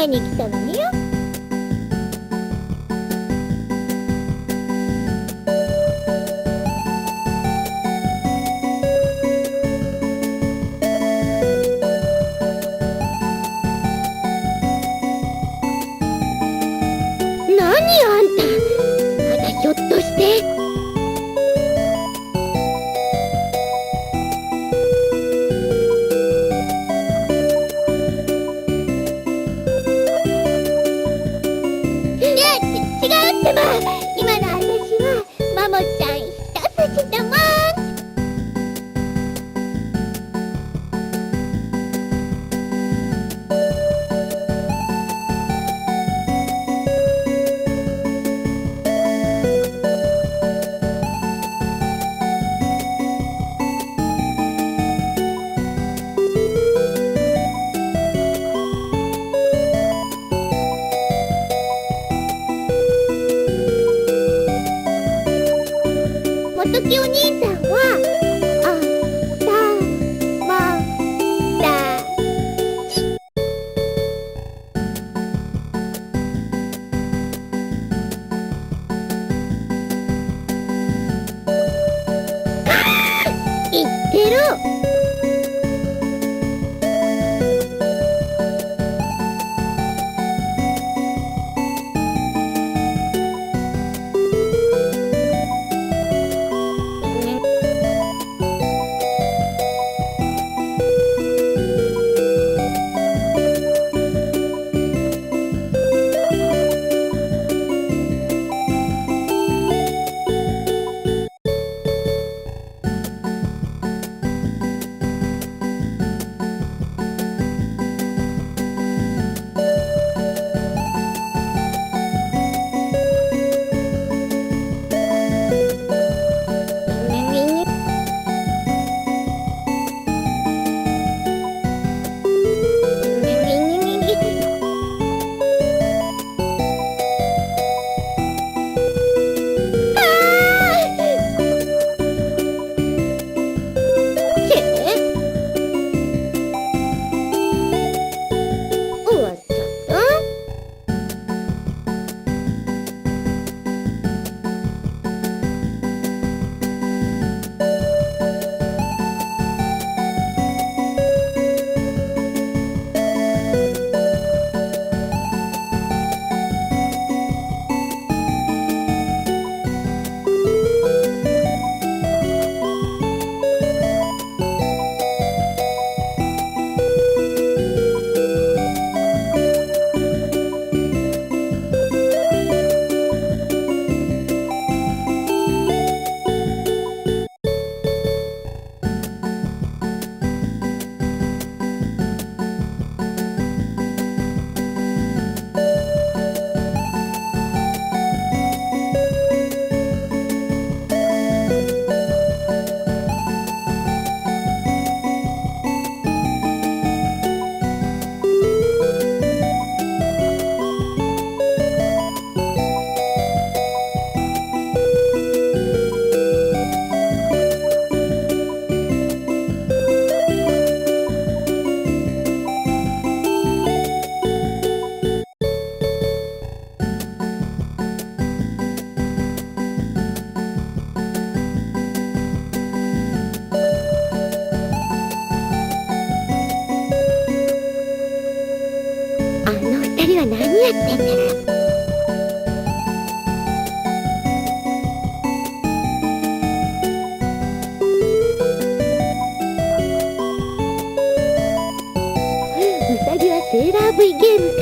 会いに来たのによ。何あんた、まだひょっとして。違うってば、今の私はマモちゃん一筋だもん。元木お兄さんは言ってろ。二人は何やってんだろう。ウサギはセーラー V ゲームか。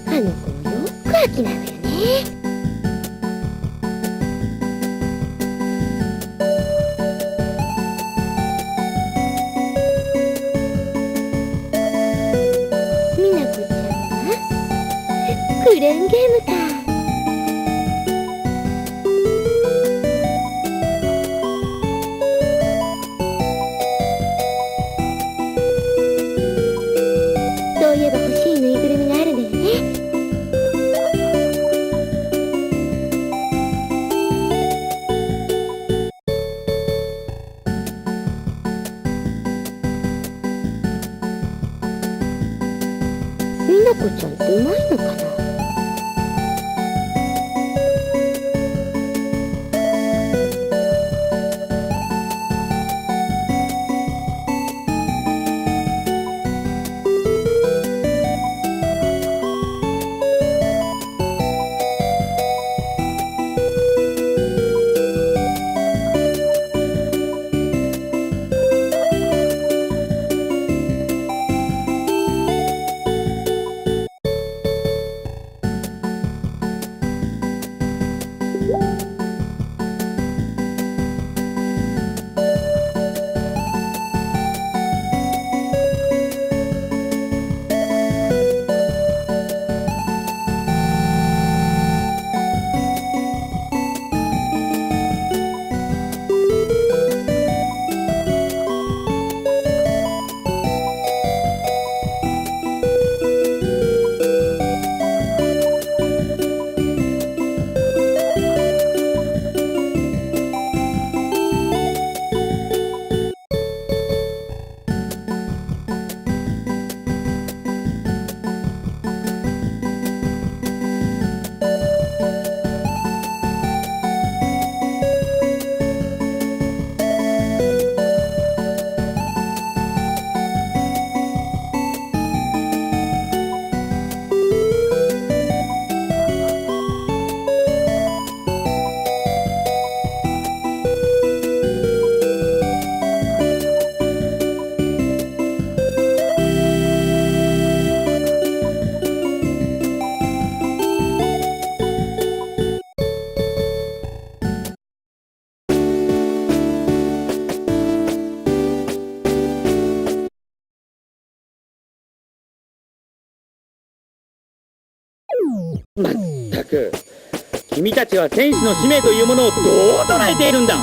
あの子もよく飽きないわよね。みなこちゃんはクレーンゲームか。そういえば欲しいぬいぐるみがあるのよね。なこちゃんってうまいのかな。まったく、君たちは戦士の使命というものをどう捉えているんだ。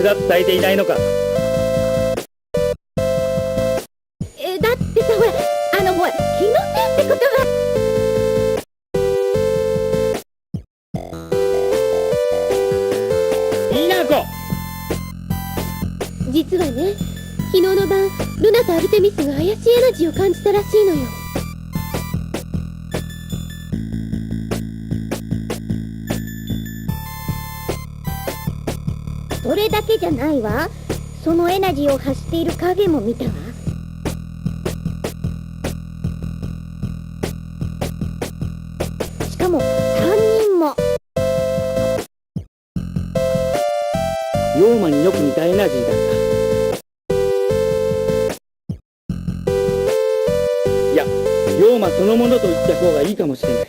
だ伝えていないのか。だってさ、ほらほら気のせいってことは。ミナコ、実はね、昨日の晩ルナとアルテミスが怪しいエナジーを感じたらしいのよ。それだけじゃないわ。そのエナジーを発している影も見たわ。しかも3人も。ヨーマによく似たエナジーだった。いや、ヨーマそのものと言った方がいいかもしれない。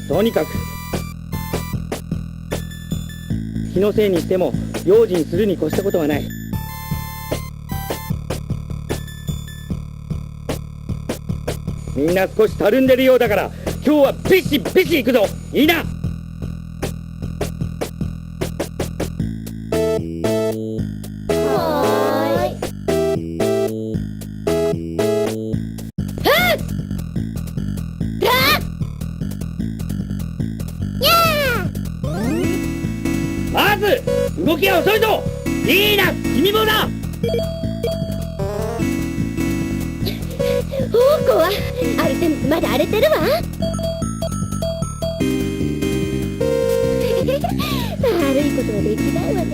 とにかく気のせいにしても用心するに越したことはない。みんな少したるんでるようだから今日はビシビシ行くぞ。いいな。まず動きが遅いぞ。いいな、君もだ。王子はアルテミスまだ荒れてるわ。悪いことはできないわね。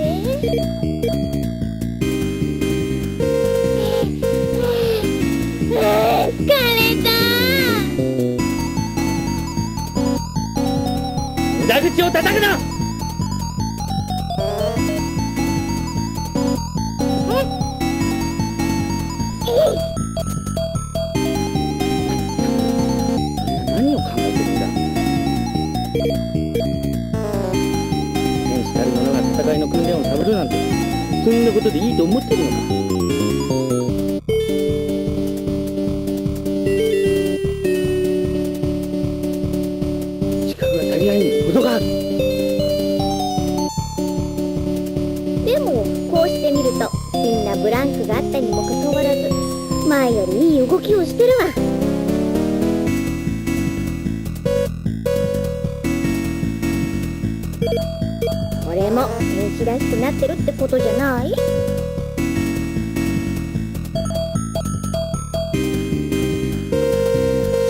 疲れた。口を叩くな。何を考えてるんだ。天使たる者が戦いの訓練をサボるなんて、そんなことでいいと思ってるのか。力が足りないにも程がある。でもこうしてみるとみんなブランクがあったにもかかわらず前よりいい動きをしてるわ。これも天使らしくなってるってことじゃない？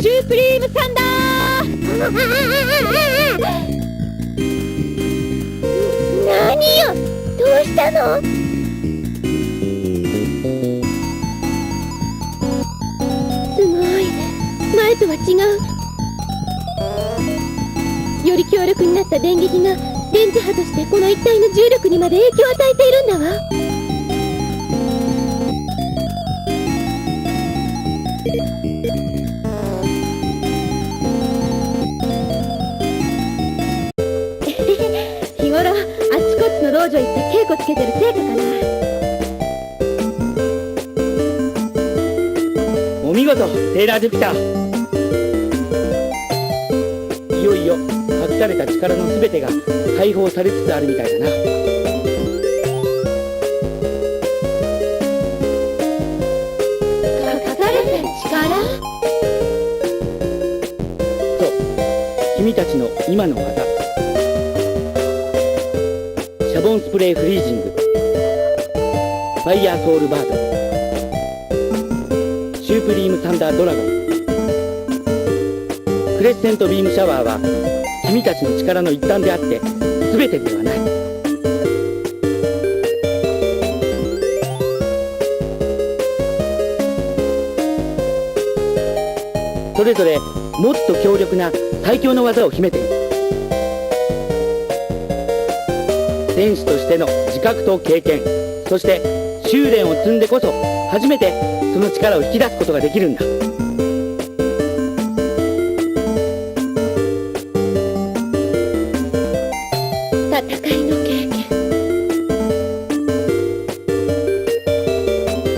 シュープリームサンダー何よ、どうしたの？すごい、前とは違う。より強力になった電撃が電磁波としてこの一体の重力にまで影響を与えているんだわ。日頃あちこちの道場行って稽古つけてる成果かな。お見事、セーラージュピター。いよいよ隠された力のすべてが解放されつつあるみたいだな。隠された力？そう、君たちの今の技、シャボンスプレーフリージング、ファイヤーソウルバード、シュープリームサンダードラゴン、クレッセントビームシャワーは君たちの力の一端であって全てではない。それぞれもっと強力な最強の技を秘めている。戦士としての自覚と経験、そして修練を積んでこそ初めてその力を引き出すことができるんだ。戦いの経験、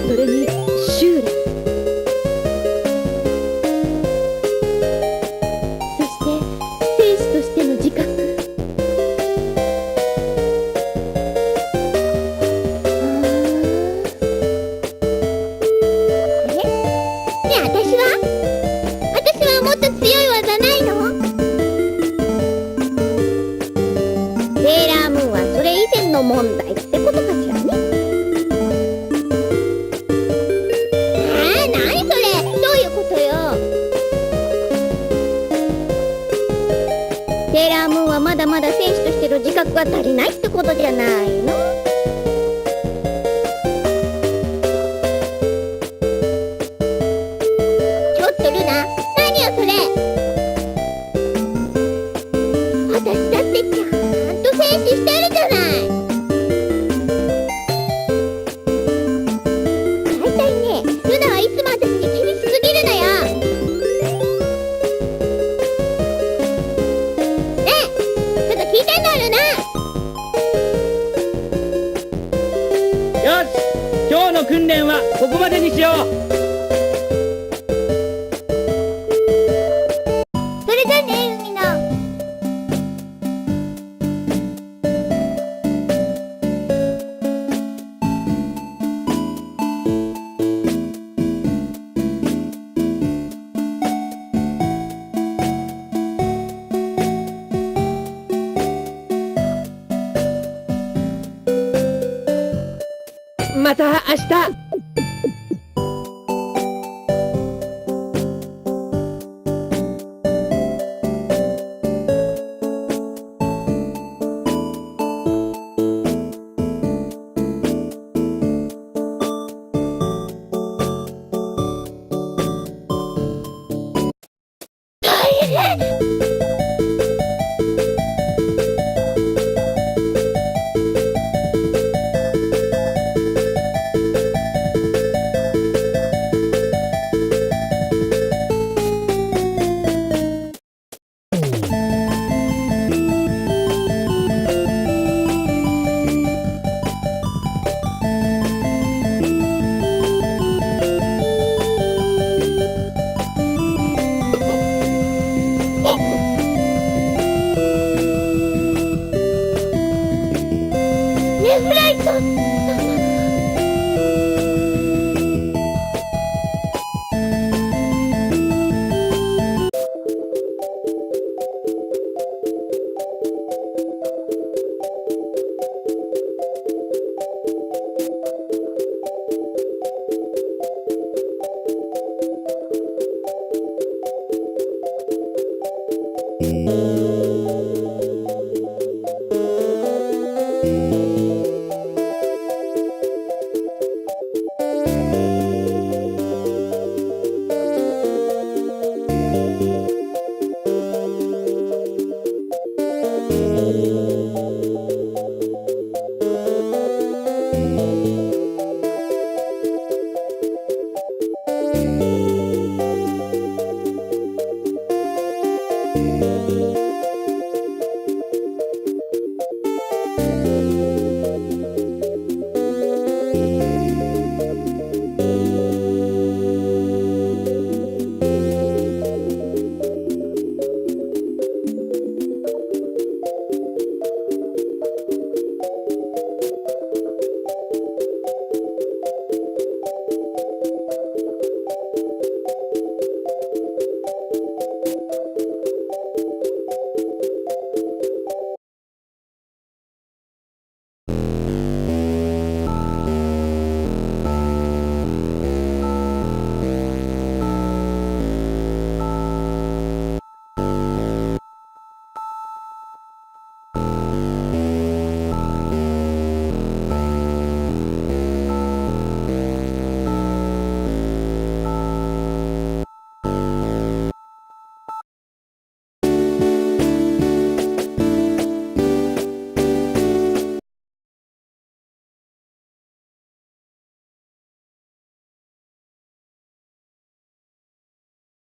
それに修練、そして戦士としての自覚。私はもっと強い技ないの？セーラームーンはそれ以前の問題ってことかしらね。何それ、どういうことよ。セーラームーンはまだまだ戦士としての自覚が足りないってことじゃないの？ちょっとルナ、何よそれ。私だってちゃんと戦士してるじゃない。だいたいね、ルナはいつも私に気にしすぎるのよ。ねえ、ちょっと聞いてんのルナ。よし、今日の訓練はここまでにしよう。それじゃね、海野。また明日。ね。